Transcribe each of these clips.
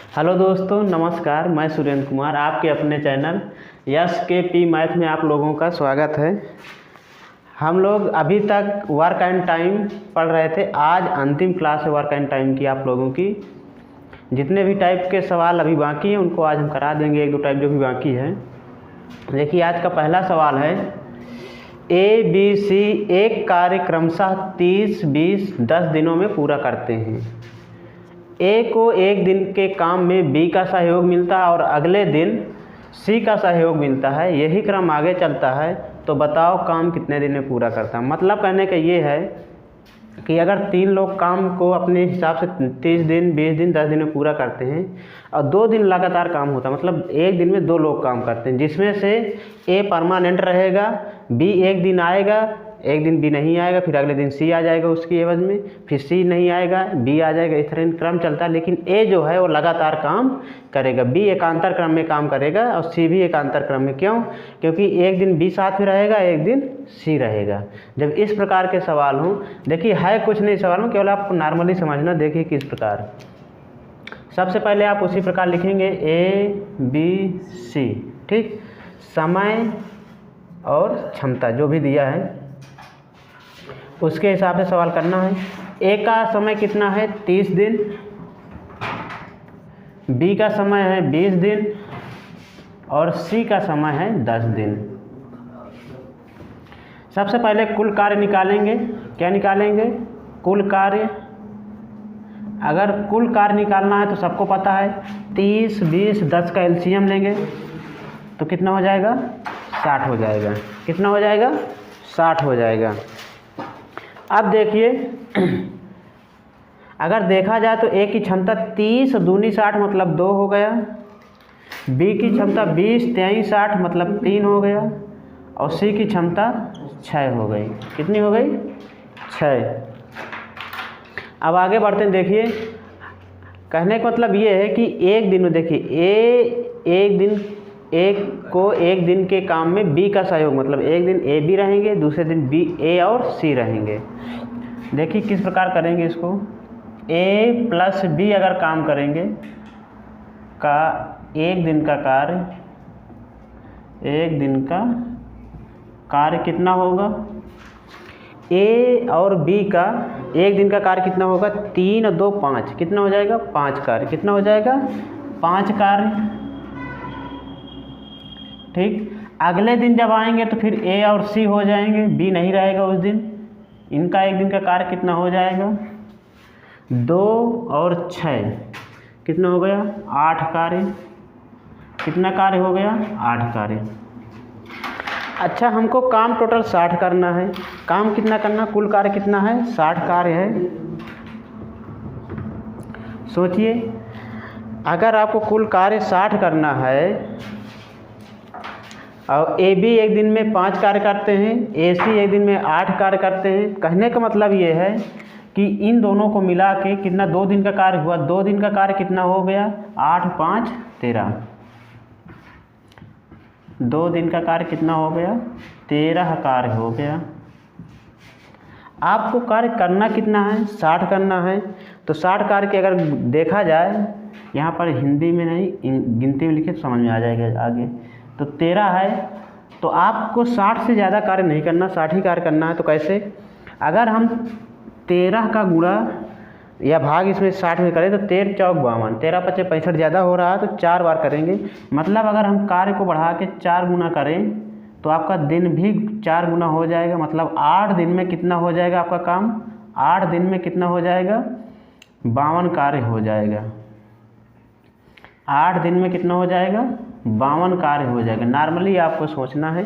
Hello दोस्तों, नमस्कार। मैं सुरेंद्र कुमार, आपके अपने चैनल यस के पी मैथ में आप लोगों का स्वागत है। हम लोग अभी तक वर्क एंड टाइम पढ़ रहे थे। आज अंतिम क्लास है वर्क एंड टाइम की आप लोगों की। जितने भी टाइप के सवाल अभी बाकी हैं उनको आज हम करा देंगे। एक दो टाइप जो भी बाकी है। देखिए, आज का पहला सवाल है ए बी सी एक कार्य क्रमशः 30, 20, 10 दिनों में पूरा करते हैं। ए को एक दिन के काम में बी का सहयोग मिलता है और अगले दिन सी का सहयोग मिलता है। यही क्रम आगे चलता है, तो बताओ काम कितने दिन में पूरा करता है। मतलब कहने का ये है कि अगर 3 लोग काम को अपने हिसाब से 30 दिन, 20 दिन, 10 दिन में पूरा करते हैं और 2 दिन लगातार काम होता है, मतलब एक दिन में 2 लोग काम करते हैं, जिसमें से ए परमानेंट रहेगा, बी एक दिन आएगा, एक दिन बी नहीं आएगा, फिर अगले दिन सी आ जाएगा उसकी एवज में, फिर सी नहीं आएगा, बी आ जाएगा। इस तरह क्रम चलता है। लेकिन ए जो है वो लगातार काम करेगा, बी एकांतर क्रम में काम करेगा और सी भी एकांतर क्रम में। क्यों? क्योंकि एक दिन बी साथ में रहेगा, एक दिन सी रहेगा। जब इस प्रकार के सवाल हों, देखिए है कुछ नहीं सवाल में, केवल आपको नॉर्मली समझना। देखिए किस प्रकार। सबसे पहले आप उसी प्रकार लिखेंगे ए बी सी, ठीक। समय और क्षमता जो भी दिया है उसके हिसाब से सवाल करना है। ए का समय कितना है? 30 दिन। बी का समय है 20 दिन और सी का समय है 10 दिन। सबसे पहले कुल कार्य निकालेंगे। क्या निकालेंगे? कुल कार्य। अगर कुल कार्य निकालना है तो सबको पता है 30, 20, 10 का एलसीएम लेंगे तो कितना हो जाएगा? 60 हो जाएगा। कितना हो जाएगा? 60 हो जाएगा। अब देखिए, अगर देखा जाए तो ए की क्षमता 30 दूनी 60 मतलब 2 हो गया। बी की क्षमता 20 23 60 मतलब 3 हो गया और सी की क्षमता 6 हो गई। कितनी हो गई? 6। अब आगे बढ़ते हैं। देखिए, कहने का मतलब ये है कि एक दिन में देखिए एक को एक दिन के काम में बी का सहयोग, मतलब एक दिन ए बी रहेंगे, दूसरे दिन बी ए और सी रहेंगे। देखिए किस प्रकार करेंगे इसको। ए प्लस बी अगर काम करेंगे का एक दिन का कार्य कितना होगा? ए और बी का एक दिन का कार्य कितना होगा? 3 और 2 5। कितना हो जाएगा? 5 कार्य। कितना हो जाएगा? 5 कार्य, ठीक। अगले दिन जब आएंगे तो फिर ए और सी हो जाएंगे, बी नहीं रहेगा उस दिन। इनका एक दिन का कार्य कितना हो जाएगा? 2 और 6 कितना हो गया? 8 कार्य। कितना कार्य हो गया? 8 कार्य। अच्छा, हमको काम टोटल 60 करना है। काम कितना करना? कुल कार्य कितना है? 60 कार्य है। सोचिए, अगर आपको कुल कार्य 60 करना है और ए बी एक दिन में 5 कार्य करते हैं, ए सी एक दिन में 8 कार्य करते हैं। कहने का मतलब ये है कि इन दोनों को मिला के कितना 2 दिन का कार्य हुआ। 2 दिन का कार्य कितना हो गया? 8 5 13। 2 दिन का कार्य कितना हो गया? 13 कार्य हो गया। आपको कार्य करना कितना है? 60 करना है। तो 60 कार्य के अगर देखा जाए, यहाँ पर हिंदी में नहीं गिनती में लिखे तो समझ में आ जाएगा आगे। तो 13 है, तो आपको 60 से ज़्यादा कार्य नहीं करना, 60 ही कार्य करना है। तो कैसे? अगर हम 13 का गुणा या भाग इसमें 60 में करें तो 13 चौक 52, 13 पचे 65 ज़्यादा हो रहा है तो 4 बार करेंगे। मतलब अगर हम कार्य को बढ़ा के 4 गुना करें तो आपका दिन भी 4 गुना हो जाएगा। मतलब 8 दिन में कितना हो जाएगा आपका काम? 8 दिन में कितना हो जाएगा? 52 कार्य हो जाएगा। 8 दिन में कितना हो जाएगा? 52 कार्य हो जाएगा। नॉर्मली आपको सोचना है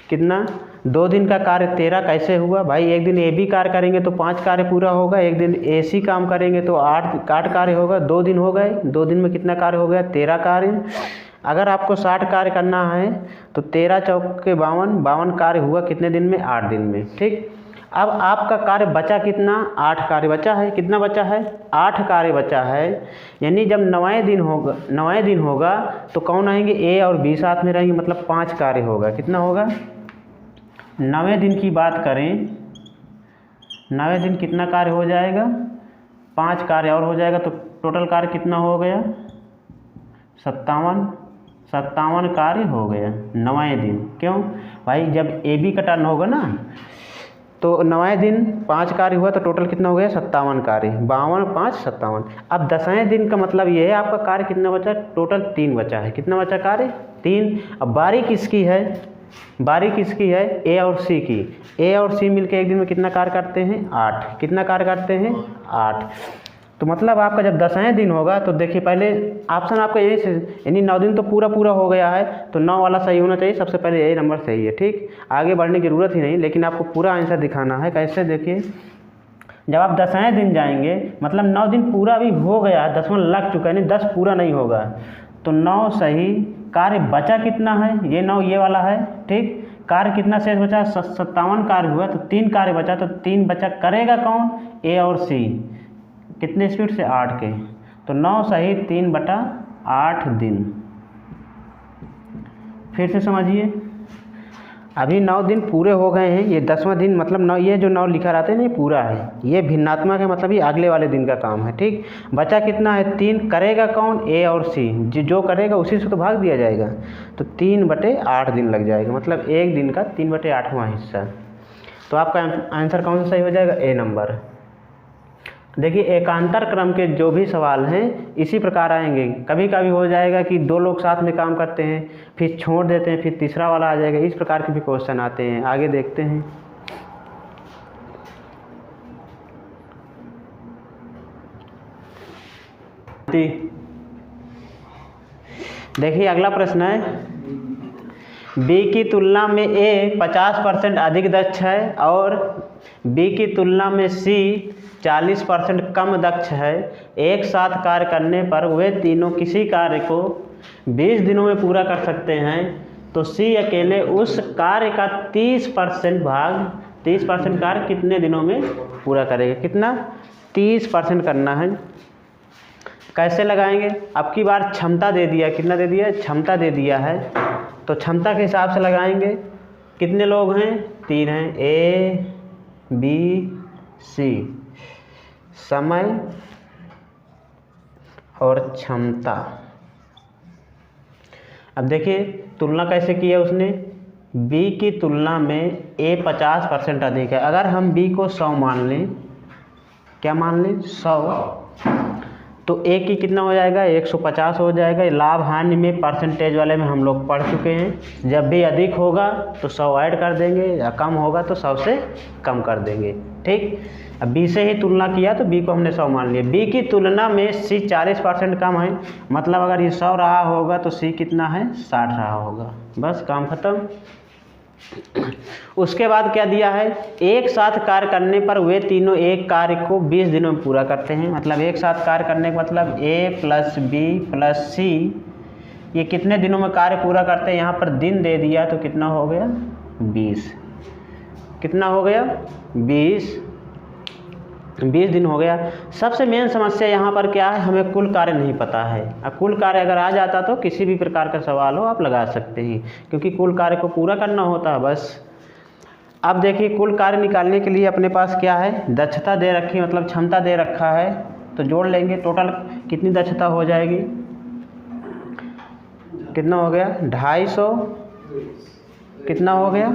कितना। 2 दिन का कार्य 13 कैसे हुआ भाई? एक दिन ए बी कार्य करेंगे तो 5 कार्य पूरा होगा, एक दिन ए सी काम करेंगे तो 8 कार्य होगा। 2 दिन हो गए। 2 दिन में कितना कार्य हो गया? 13 कार्य। अगर आपको 60 कार्य करना है तो 13 चौक के 52 कार्य हुआ कितने दिन में? 8 दिन में, ठीक। अब आपका कार्य बचा कितना? 8 कार्य बचा है। कितना बचा है? 8 कार्य बचा है। यानी जब 9वें दिन होगा तो कौन आएंगे? ए और बी साथ में रहेंगे, मतलब 5 कार्य होगा। कितना होगा? 9वें दिन की बात करें, 9वें दिन कितना कार्य हो जाएगा? 5 कार्य और हो जाएगा। तो टोटल कार्य कितना हो गया? सत्तावन कार्य हो गया 9वें दिन। क्यों भाई, जब ए बी का टर्न होगा ना तो 9वें दिन 5 कार्य हुआ तो टोटल कितना हो गया 57 कार्य, 52 5 57। अब 10वें दिन का मतलब ये है आपका कार्य कितना बचा, टोटल 3 बचा है। कितना बचा कार्य 3। अब बारी किसकी है, बारी किसकी है, ए और सी की। ए और सी मिलकर एक दिन में कितना कार्य करते हैं 8। कितना कार्य करते हैं 8। तो मतलब आपका जब 10वें दिन होगा तो देखिए पहले ऑप्शन आपका यही से, यानी 9 दिन तो पूरा हो गया है तो 9 वाला सही होना चाहिए, सबसे पहले यही नंबर सही है। ठीक, आगे बढ़ने की ज़रूरत ही नहीं, लेकिन आपको पूरा आंसर दिखाना है। कैसे, देखिए जब आप 10वें दिन जाएंगे मतलब 9 दिन पूरा भी हो गया, 10वां लग चुका है, यानी 10 पूरा नहीं होगा तो 9 सही। कार्य बचा कितना है, ये 9 ये वाला है। ठीक, कार्य कितना शेष बचा 57 कार्य हुआ तो 3 कार्य बचा, तो 3 बचा, करेगा कौन, ए और सी। कितने स्पीड से 8 के, तो 9 सही 3/8 दिन। फिर से समझिए, अभी 9 दिन पूरे हो गए हैं, ये 10वां दिन मतलब 9, ये जो 9 लिखा रहता है ना ये पूरा है, ये भिन्नात्मक है मतलब ये अगले वाले दिन का काम है। ठीक, बचा कितना है 3, करेगा कौन, ए और सी। जो करेगा उसी से तो भाग दिया जाएगा, तो 3/8 दिन लग जाएगा, मतलब एक दिन का 3/8वां हिस्सा। तो आपका आंसर कौन सा सही हो जाएगा, ए नंबर। देखिए एकांतर क्रम के जो भी सवाल हैं इसी प्रकार आएंगे। कभी कभी हो जाएगा कि 2 लोग साथ में काम करते हैं, फिर छोड़ देते हैं, फिर तीसरा वाला आ जाएगा, इस प्रकार के भी क्वेश्चन आते हैं। आगे देखते हैं। देखिए अगला प्रश्न है, बी की तुलना में ए 50% अधिक दक्ष है और बी की तुलना में सी 40% कम दक्ष है। एक साथ कार्य करने पर वे तीनों किसी कार्य को 20 दिनों में पूरा कर सकते हैं, तो सी अकेले उस कार्य का 30% कार्य कितने दिनों में पूरा करेगा। कितना, 30% करना है। कैसे लगाएंगे, अब की बार क्षमता दे दिया, कितना दे दिया, क्षमता दे दिया है, तो क्षमता के हिसाब से लगाएंगे। कितने लोग हैं, 3 हैं, ए बी सी, समय और क्षमता। अब देखिए तुलना कैसे की है उसने, बी की तुलना में ए 50% अधिक है। अगर हम बी को 100 मान लें, क्या मान लें 100, तो ए की कितना हो जाएगा 150 हो जाएगा। लाभ हानि में परसेंटेज वाले में हम लोग पढ़ चुके हैं, जब भी अधिक होगा तो 100 ऐड कर देंगे, या कम होगा तो 100 से कम कर देंगे। ठीक, अब बी से ही तुलना किया तो बी को हमने 100 मान लिया। बी की तुलना में सी 40% कम है, मतलब अगर ये 100 रहा होगा तो सी कितना है 60 रहा होगा। बस काम खत्म। उसके बाद क्या दिया है, एक साथ कार्य करने पर वे तीनों एक कार्य को 20 दिनों में पूरा करते हैं। मतलब एक साथ कार्य करने का मतलब ए प्लस बी प्लस सी, ये कितने दिनों में कार्य पूरा करते हैं। यहाँ पर दिन दे दिया तो कितना हो गया 20। कितना हो गया 20 दिन हो गया। सबसे मेन समस्या यहाँ पर क्या है, हमें कुल कार्य नहीं पता है। अब कुल कार्य अगर आ जाता तो किसी भी प्रकार का सवाल हो आप लगा सकते हैं, क्योंकि कुल कार्य को पूरा करना होता है बस। अब देखिए कुल कार्य निकालने के लिए अपने पास क्या है, दक्षता दे रखी है, मतलब क्षमता दे रखा है, तो जोड़ लेंगे। टोटल कितनी दक्षता हो जाएगी, कितना हो गया 250, कितना हो गया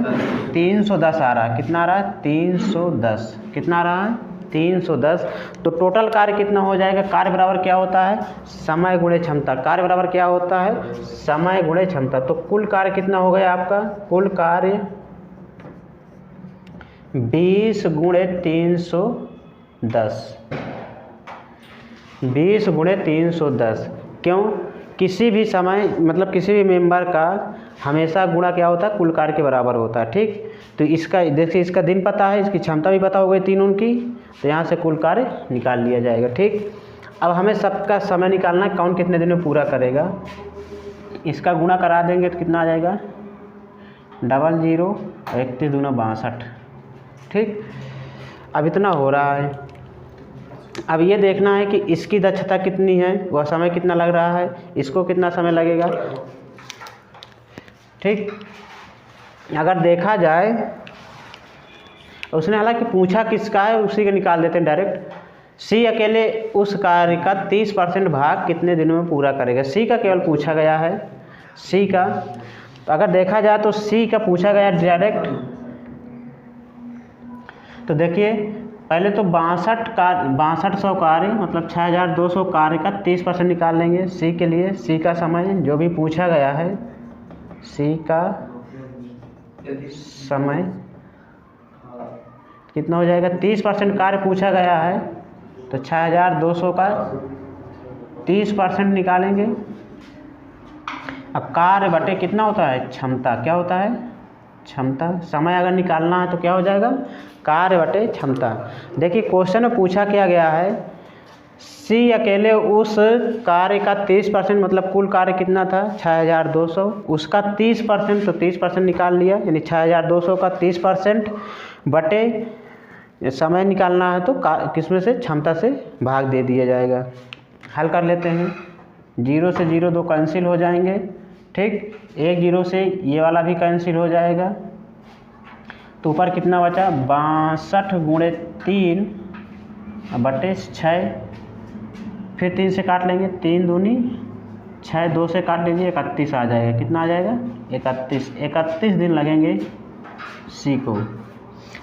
310 आ रहा है। कितना आ रहा है 310, कितना आ रहा है 310। तो टोटल कार्य कितना हो जाएगा, कार्य बराबर क्या होता है समय गुणे क्षमता। कार्य बराबर क्या होता है समय गुणे क्षमता। तो कुल कार्य कितना हो गया आपका, कुल कार्य 20 गुणे 310, 20 गुणे 310। क्यों, किसी भी समय मतलब किसी भी मेंबर का हमेशा गुणा क्या होता है कुल कार्य के बराबर होता है। ठीक, तो इसका देखिए इसका दिन पता है, इसकी क्षमता भी पता हो गई तीनों की, तो यहाँ से कुल कार्य निकाल लिया जाएगा। ठीक, अब हमें सबका समय निकालना है, कौन कितने दिन में पूरा करेगा। इसका गुणा करा देंगे तो कितना आ जाएगा 00, 31 दूना 62। ठीक, अब इतना हो रहा है। अब ये देखना है कि इसकी दक्षता कितनी है, वह समय कितना लग रहा है, इसको कितना समय लगेगा। ठीक, अगर देखा जाए उसने हालांकि पूछा किसका है, उसी का निकाल देते हैं डायरेक्ट। सी अकेले उस कार्य का 30% भाग कितने दिनों में पूरा करेगा। सी का केवल पूछा गया है, सी का। तो अगर देखा जाए तो सी का पूछा गया डायरेक्ट, तो देखिए पहले तो 6200 कार्य मतलब 6200 कार्य का 30% निकाल लेंगे सी के लिए। सी का समय जो भी पूछा गया है, सी का समय कितना हो जाएगा, 30% कार्य पूछा गया है तो 6200 का 30% निकालेंगे। अब कार्य बटे कितना होता है, क्षमता। क्या होता है, क्षमता। समय अगर निकालना है तो क्या हो जाएगा, कार्य बटे क्षमता। देखिए क्वेश्चन में पूछा क्या गया है, सी अकेले उस कार्य का 30% मतलब कुल कार्य कितना था 6200, उसका 30% तो 30% निकाल लिया, यानी 6200 का 30% बटे समय निकालना है तो किसमें से, क्षमता से भाग दे दिया जाएगा। हल कर लेते हैं। 0 से 0 2 कैंसिल हो जाएंगे, ठीक। 1 0 से ये वाला भी कैंसिल हो जाएगा, तो ऊपर कितना बचा 62 × 3 बटे 6, फिर 3 से काट लेंगे, 3 दूनी 6, 2 से काट लीजिए 31 आ जाएगा। कितना आ जाएगा 31 दिन लगेंगे सी को।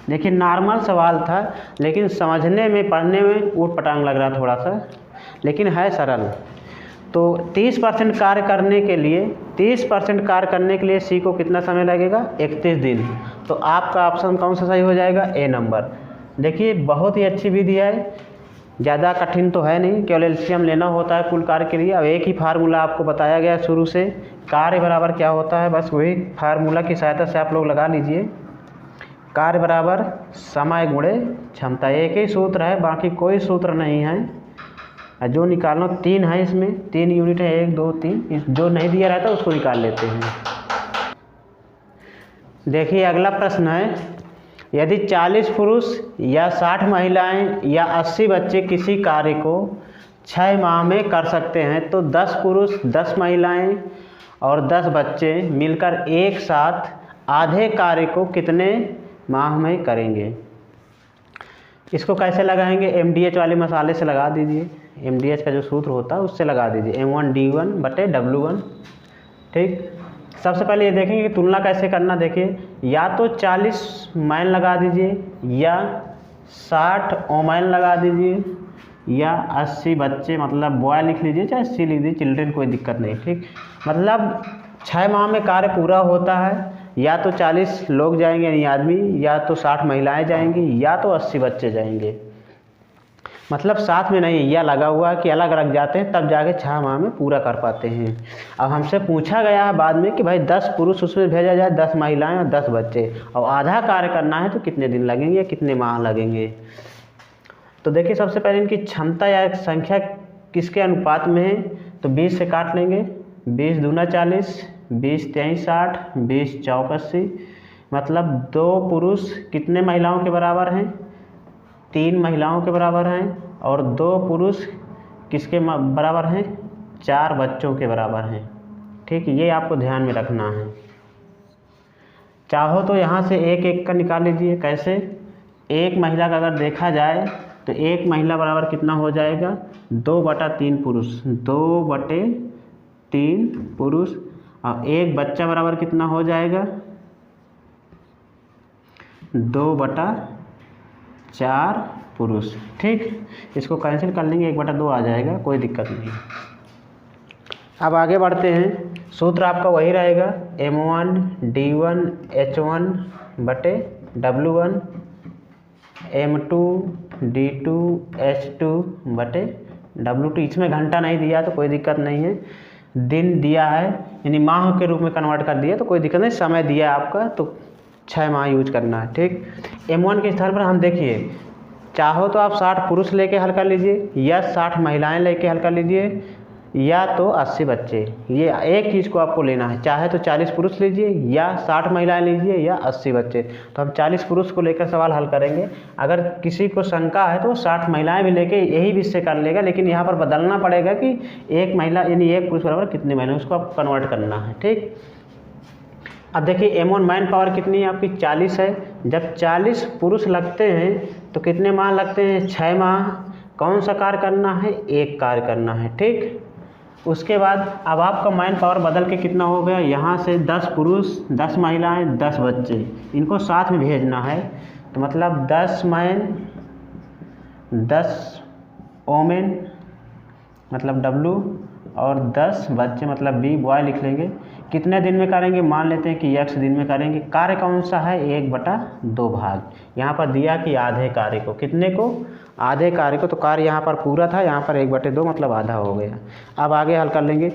देखिए नॉर्मल सवाल था लेकिन समझने में पढ़ने में ऊट पटांग लग रहा थोड़ा सा, लेकिन है सरल। तो 30% कार्य करने के लिए 30% कार्य करने के लिए सी को कितना समय लगेगा 31 दिन। तो आपका ऑप्शन कौन सा सही हो जाएगा, ए नंबर। देखिए बहुत ही अच्छी विधि है, ज़्यादा कठिन तो है नहीं, केवल एलसीएम लेना होता है कुल कार्य के लिए। अब एक ही फार्मूला आपको बताया गया शुरू से, कार्य बराबर क्या होता है, बस वही फार्मूला की सहायता से आप लोग लगा लीजिए। कार्य बराबर समय गुणे क्षमता, एक ही सूत्र है, बाकी कोई सूत्र नहीं है। जो निकालना 3 है, इसमें 3 यूनिट है, 1 2 3, जो नहीं दिया रहता उसको निकाल लेते हैं। देखिए अगला प्रश्न है, यदि 40 पुरुष या 60 महिलाएं या 80 बच्चे किसी कार्य को 6 माह में कर सकते हैं तो 10 पुरुष 10 महिलाएं और 10 बच्चे मिलकर एक साथ आधे कार्य को कितने माह में करेंगे। इसको कैसे लगाएंगे, MDH वाले मसाले से लगा दीजिए। MDH का जो सूत्र होता है उससे लगा दीजिए, M1D1 बटे W1, ठीक। सबसे पहले ये देखेंगे कि तुलना कैसे करना। देखिए या तो 40 मैन लगा दीजिए, या 60 ओमैन लगा दीजिए, या 80 बच्चे मतलब बॉय लिख लीजिए, चाहे 80 लिख दीजिए, चिल्ड्रेन, कोई दिक्कत नहीं, ठीक। मतलब 6 माह में कार्य पूरा होता है, या तो 40 लोग जाएंगे यानी आदमी, या तो 60 महिलाएं जाएंगी, या तो 80 बच्चे जाएंगे। मतलब साथ में नहीं, यह लगा हुआ है कि अलग अलग जाते हैं तब जाके 6 माह में पूरा कर पाते हैं। अब हमसे पूछा गया है बाद में कि भाई 10 पुरुष उसमें भेजा जाए, 10 महिलाएं और 10 बच्चे, और आधा कार्य करना है तो कितने दिन लगेंगे, कितने माह लगेंगे। तो देखिए सबसे पहले इनकी क्षमता या संख्या किसके अनुपात में है, तो 20 से काट लेंगे, 20 दूना 40, 20 23 60, 20 चौक 80, मतलब 2 पुरुष कितने महिलाओं के बराबर हैं, 3 महिलाओं के बराबर हैं, और 2 पुरुष किसके बराबर हैं, 4 बच्चों के बराबर हैं, ठीक। ये आपको ध्यान में रखना है। चाहो तो यहाँ से एक एक का निकाल लीजिए। कैसे, एक महिला का अगर देखा जाए तो एक महिला बराबर कितना हो जाएगा 2/3 पुरुष, 2/3 पुरुष, और एक बच्चा बराबर कितना हो जाएगा 2/4 पुरुष, ठीक। इसको कैंसिल कर लेंगे, 1/2 आ जाएगा, कोई दिक्कत नहीं। अब आगे बढ़ते हैं। सूत्र आपका वही रहेगा, M1D1 H1 बटे W1, M2D2 H2 बटे W2। इसमें घंटा नहीं दिया तो कोई दिक्कत नहीं है, दिन दिया है यानी माह के रूप में कन्वर्ट कर दिया तो कोई दिक्कत नहीं, समय दिया आपका तो 6 माह यूज करना है, ठीक। M1 के स्थान पर हम देखिए, चाहो तो आप 60 पुरुष लेके हल कर लीजिए, या 60 महिलाएं लेके हल कर लीजिए, या तो 80 बच्चे। ये एक चीज़ को आपको लेना है, चाहे तो 40 पुरुष लीजिए, या 60 महिलाएं लीजिए, या 80 बच्चे। तो हम 40 पुरुष को लेकर सवाल हल करेंगे। अगर किसी को शंका है तो 60 महिलाएं भी लेके यही विषय कर लेगा, लेकिन यहाँ पर बदलना पड़ेगा कि एक महिला यानी एक पुरुष बराबर कितने महिला, उसको आपको कन्वर्ट करना है, ठीक। अब देखिए M1 मैन पावर कितनी है आपकी 40 है। जब 40 पुरुष लगते हैं तो कितने माह लगते हैं 6 माह। कौन सा कार्य करना है, एक कार्य करना है, ठीक। उसके बाद अब आपका मैन पावर बदल के कितना हो गया, यहाँ से 10 पुरुष 10 महिलाएं 10 बच्चे, इनको साथ में भेजना है, तो मतलब 10 मैन 10 ओमेन मतलब W और 10 बच्चे मतलब B बॉय लिख लेंगे। कितने दिन में करेंगे, मान लेते हैं कि x दिन में करेंगे। कार्य कौन सा है, 1/2 भाग। यहाँ पर दिया कि आधे कार्य को, कितने को, आधे कार्य को, तो कार्य यहाँ पर पूरा था, यहाँ पर 1/2 मतलब आधा हो गया। अब आगे हल कर लेंगे।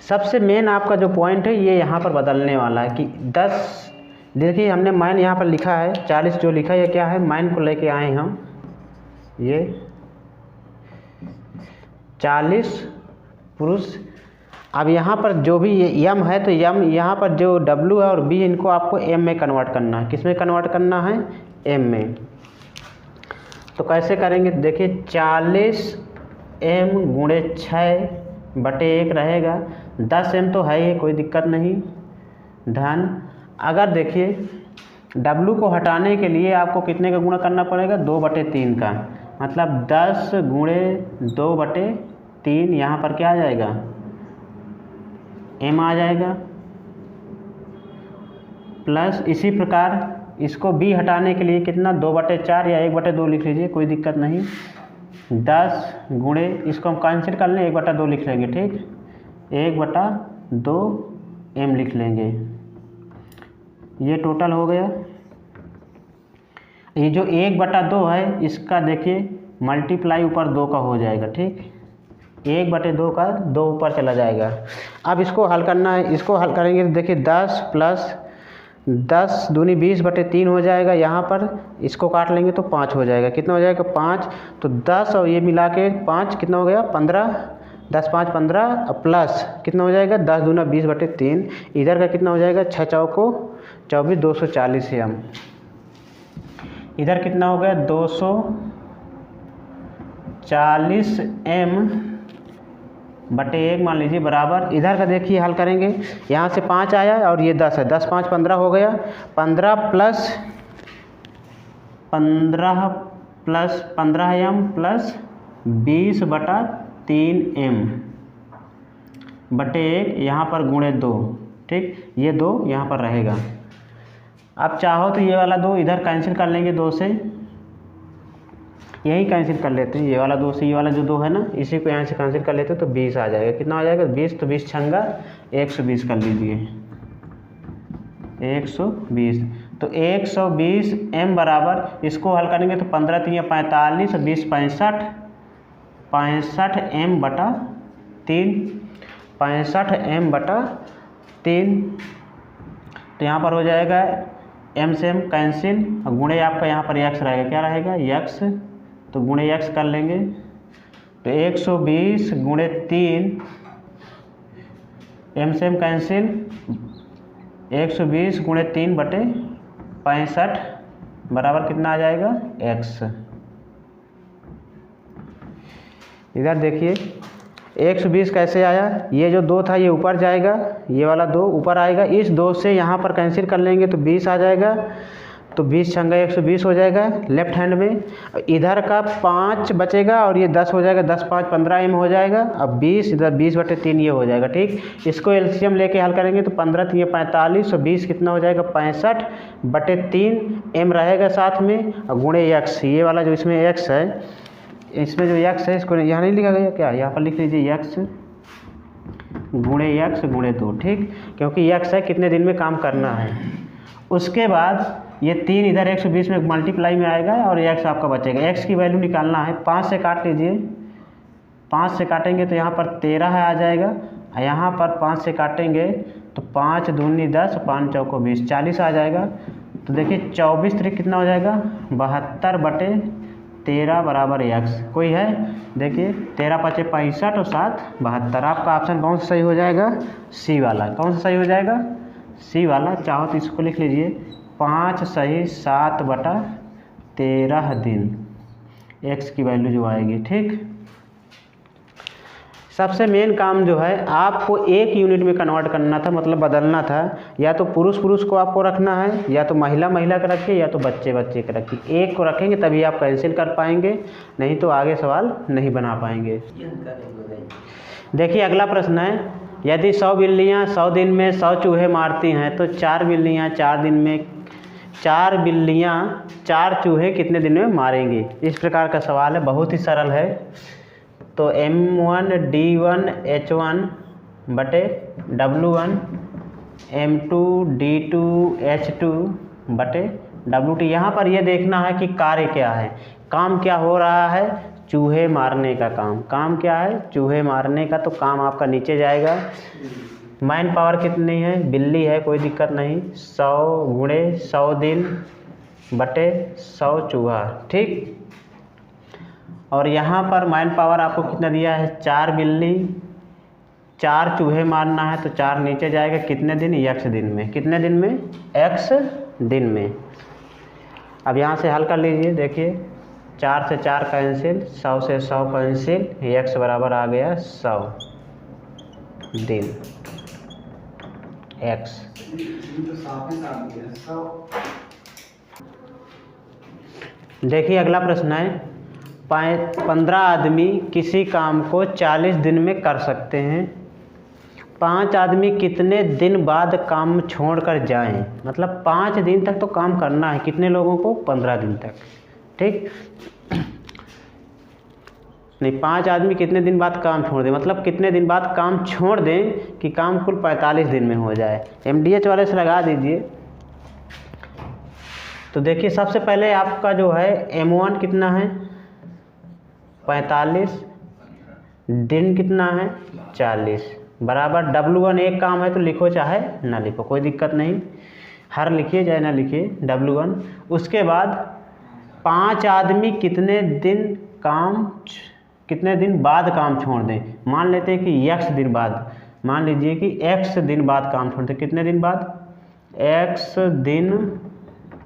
सबसे मेन आपका जो पॉइंट है ये यहाँ पर बदलने वाला है कि 10, देखिए हमने मैन यहाँ पर लिखा है 40 जो लिखा है, ये क्या है, मैन को लेके आए हम, ये 40 पुरुष। अब यहाँ पर जो भी ये m है तो m यहाँ पर जो W है और B इनको आपको m में कन्वर्ट करना है। किस में कन्वर्ट करना है, m में। तो कैसे करेंगे, देखिए 40 m गुणे 6/1 रहेगा। 10 m तो है ही, कोई दिक्कत नहीं, धन। अगर देखिए W को हटाने के लिए आपको कितने का गुणा करना पड़ेगा, 2/3 का, मतलब 10 गुणे 2/3, यहाँ पर क्या आ जाएगा, m आ जाएगा, प्लस इसी प्रकार इसको b हटाने के लिए कितना, 2/4 या 1/2 लिख लीजिए, कोई दिक्कत नहीं। 10 गुणे, इसको हम कैंसिल कर लें, 1/2 लिख लेंगे, ठीक, 1/2 m लिख लेंगे। ये टोटल हो गया। ये जो 1/2 है इसका देखिए मल्टीप्लाई ऊपर 2 का हो जाएगा, ठीक, 1/2 का 2 ऊपर चला जाएगा। अब इसको हल करना है, इसको हल करेंगे तो देखिए 10 प्लस 10 दूनी 20/3 हो जाएगा। यहाँ पर इसको काट लेंगे तो 5 हो जाएगा, कितना हो जाएगा, 5। तो 10 और ये मिला के 5 कितना हो गया, 15, 10 5 15, प्लस कितना हो जाएगा, 10 दूना 20/3, इधर का कितना हो जाएगा, 6 चौको 24, 240 m। इधर कितना हो गया, 240 m/1 मान लीजिए बराबर। इधर का देखिए हल करेंगे, यहाँ से 5 आया और ये 10 है, 10 5 15 हो गया, 15 प्लस 15 m प्लस 20/3 m/1, यहाँ पर गुणे 2, ठीक, ये 2 यहाँ पर रहेगा। अब चाहो तो ये वाला 2 इधर कैंसिल कर लेंगे, 2 से यही कैंसिल कर लेते हैं, ये वाला 2 से ये वाला जो 2 है ना, इसी को यहाँ से कैंसिल कर लेते हैं तो 20 आ जाएगा। कितना आ जाएगा, 20, तो 20 छंगा 120 कर लीजिए, 120। तो 120 m बराबर, इसको हल करेंगे तो 15 3 45, 20 65, 65 m/3, 65 m/3। तो यहाँ पर हो जाएगा m से m कैंसिल, और गुणे आपका यहाँ पर x रहेगा, क्या रहेगा, x, तो गुणे x कर लेंगे। तो 120 गुणे 3, m से m कैंसिल, 120 गुणे 3/65 बराबर कितना आ जाएगा, x। इधर देखिए 120 कैसे आया, ये जो 2 था ये ऊपर जाएगा, ये वाला 2 ऊपर आएगा, इस 2 से यहाँ पर कैंसिल कर लेंगे तो 20 आ जाएगा, तो 20 छंगा 120 हो जाएगा लेफ्ट हैंड में। इधर का 5 बचेगा और ये 10 हो जाएगा, 10 5 15 m हो जाएगा। अब 20, इधर 20/3 ये हो जाएगा, ठीक। इसको एलसीएम लेके हल करेंगे तो 15 3 45, और 20 कितना हो जाएगा, 65/3 m रहेगा साथ में, और गुणे x, ये वाला जो इसमें x है, इसमें जो x है इसको यहाँ नहीं लिखा गया क्या, यहाँ पर लिख लीजिए x गुणे x गुणे 2, ठीक, क्योंकि x है कितने दिन में काम करना है। उसके बाद ये 3 इधर 120 में मल्टीप्लाई में आएगा और x आपका बचेगा। x की वैल्यू निकालना है, 5 से काट लीजिए, 5 से काटेंगे तो यहाँ पर 13 है आ जाएगा, यहाँ पर 5 से काटेंगे तो 5 दूनी 10, 5 चौको 20, 40 आ जाएगा। तो देखिए 24 3 कितना हो जाएगा, 72/13 बराबर x। कोई है, देखिए 13 5 65 और 7 72। आपका ऑप्शन कौन सा सही हो जाएगा, सी वाला। कौन सा सही हो जाएगा, सी वाला। चाहो तो इसको लिख लीजिए, 5 सही 7/13 दिन x की वैल्यू जो आएगी, ठीक। सबसे मेन काम जो है आपको एक यूनिट में कन्वर्ट करना था, मतलब बदलना था। या तो पुरुष पुरुष को आपको रखना है, या तो महिला महिला का रखिए, या तो बच्चे बच्चे का रखिए। एक को रखेंगे तभी आप कैंसिल कर पाएंगे, नहीं तो आगे सवाल नहीं बना पाएंगे। देखिए अगला प्रश्न है, यदि 100 बिल्लियाँ 100 दिन में 100 चूहे मारती हैं तो 4 बिल्लियाँ 4 दिन में 4 बिल्लियाँ 4 चूहे कितने दिन में मारेंगी। इस प्रकार का सवाल है, बहुत ही सरल है। तो M1 D1 H1 बटे W1 M2 D2 H2 बटे W2। यहाँ पर ये देखना है कि कार्य क्या है, काम क्या हो रहा है, चूहे मारने का काम। काम क्या है, चूहे मारने का, तो काम आपका नीचे जाएगा। मैन पावर कितनी है, बिल्ली है, कोई दिक्कत नहीं। 100 गुणे 100 दिन बटे 100 चूहा, ठीक। और यहाँ पर मैन पावर आपको कितना दिया है, 4 बिल्ली 4 चूहे मारना है, तो 4 नीचे जाएगा। कितने दिन, x दिन में। कितने दिन में, x दिन में। अब यहाँ से हल कर लीजिए, देखिए 4 से 4 कैंसिल, 100 से 100 कैंसिल, x बराबर आ गया 100 दिन x। देखिए अगला प्रश्न है, 15 आदमी किसी काम को 40 दिन में कर सकते हैं। 5 आदमी कितने दिन बाद काम छोड़कर जाएं। मतलब 5 दिन तक तो काम करना है, कितने लोगों को, 15 दिन तक, ठीक। नहीं, 5 आदमी कितने दिन बाद काम छोड़ दें, मतलब कितने दिन बाद काम छोड़ दें कि काम कुल 45 दिन में हो जाए। MDH वाले से लगा दीजिए। तो देखिए सबसे पहले आपका जो है M1 कितना है, 45, दिन कितना है, 40, बराबर W1 एक काम है तो लिखो चाहे ना लिखो, कोई दिक्कत नहीं, हर लिखिए चाहे ना लिखिए W1। उसके बाद 5 आदमी कितने दिन बाद काम छोड़ दें। मान लेते हैं कि x दिन बाद, मान लीजिए कि x दिन बाद काम छोड़ दें। कितने दिन बाद, x दिन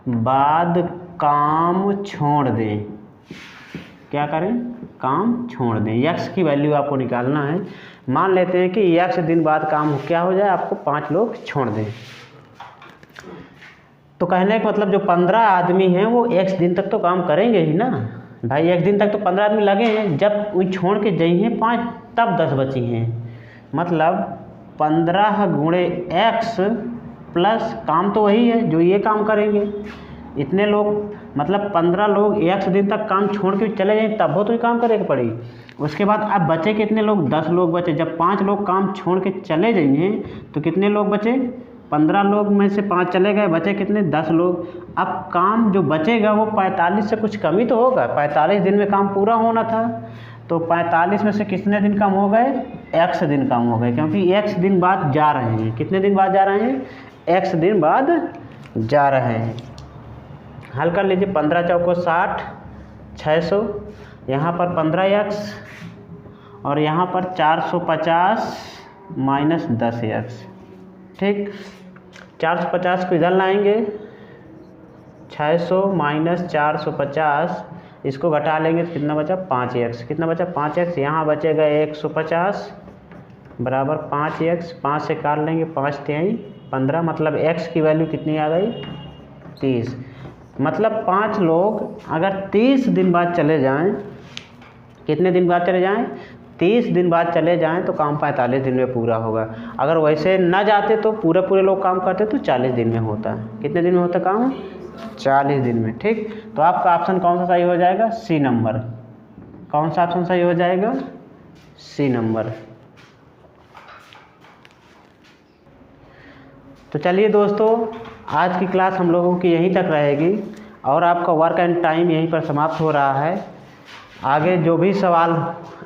बाद काम छोड़ दें। क्या करें, काम छोड़ दें। x की वैल्यू आपको निकालना है। मान लेते हैं कि x दिन बाद काम क्या हो जाए, आपको 5 लोग छोड़ दें। तो कहने का मतलब जो 15 आदमी हैं वो x दिन तक तो काम करेंगे ही ना भाई। एक दिन तक तो 15 आदमी लगे हैं, जब वो छोड़ के गई हैं 5 तब 10 बची हैं। मतलब 15 गुणे x प्लस काम तो वही है जो ये काम करेंगे। इतने लोग मतलब 15 लोग x दिन तक काम छोड़ के चले जाएं तब वो तो ये काम करेगा पड़ी। उसके बाद अब बचे कितने लोग, 10 लोग बचे। जब 5 लोग काम छोड़ के चले जाएंगे तो कितने लोग बचे, 15 लोग में से 5 चले गए, बचे कितने, 10 लोग। अब काम जो बचेगा वो 45 से कुछ कमी तो होगा। 45 दिन में काम पूरा होना था, तो 45 में से कितने दिन कम हो गए, x दिन कम हो गए, क्योंकि x दिन बाद जा रहे हैं। कितने दिन बाद जा रहे हैं, x दिन बाद जा रहे हैं। हल कर लीजिए, 15 चौको 60, 600, यहाँ पर 15x और यहाँ पर 450 माइनस 10x, ठीक। 450 को इधर लाएंगे, 600 माइनस 450, इसको घटा लेंगे तो कितना बचा, 5x। कितना बचा, 5x। यहाँ बचेगा 150 बराबर 5x, 5 से काट लेंगे, 5 3 15, मतलब x की वैल्यू कितनी आ गई, 30। मतलब 5 लोग अगर 30 दिन बाद चले जाएं, कितने दिन बाद चले जाएं, 30 दिन बाद चले जाएं तो काम 45 दिन में पूरा होगा। अगर वैसे ना जाते तो पूरे लोग काम करते तो 40 दिन में होता। कितने दिन में होता काम, 40 दिन में, ठीक। तो आपका ऑप्शन कौन सा सही हो जाएगा, सी नंबर। कौन सा ऑप्शन सही हो जाएगा, सी नंबर। तो चलिए दोस्तों, आज की क्लास हम लोगों की यहीं तक रहेगी और आपका वर्क एंड टाइम यहीं पर समाप्त हो रहा है। आगे जो भी सवाल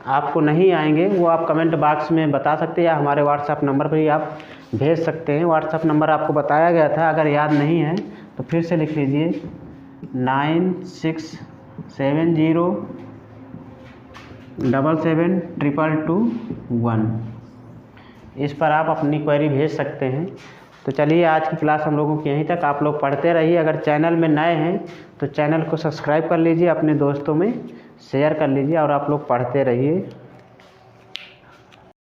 आपको नहीं आएंगे वो आप कमेंट बॉक्स में बता सकते हैं या हमारे व्हाट्सएप नंबर पर ही आप भेज सकते हैं। व्हाट्सएप नंबर आपको बताया गया था, अगर याद नहीं है तो फिर से लिख लीजिए, 9670772221। इस पर आप अपनी क्वेरी भेज सकते हैं। तो चलिए, आज की क्लास हम लोगों की यहीं तक। आप लोग पढ़ते रहिए। अगर चैनल में नए हैं तो चैनल को सब्सक्राइब कर लीजिए, अपने दोस्तों में शेयर कर लीजिए और आप लोग पढ़ते रहिए।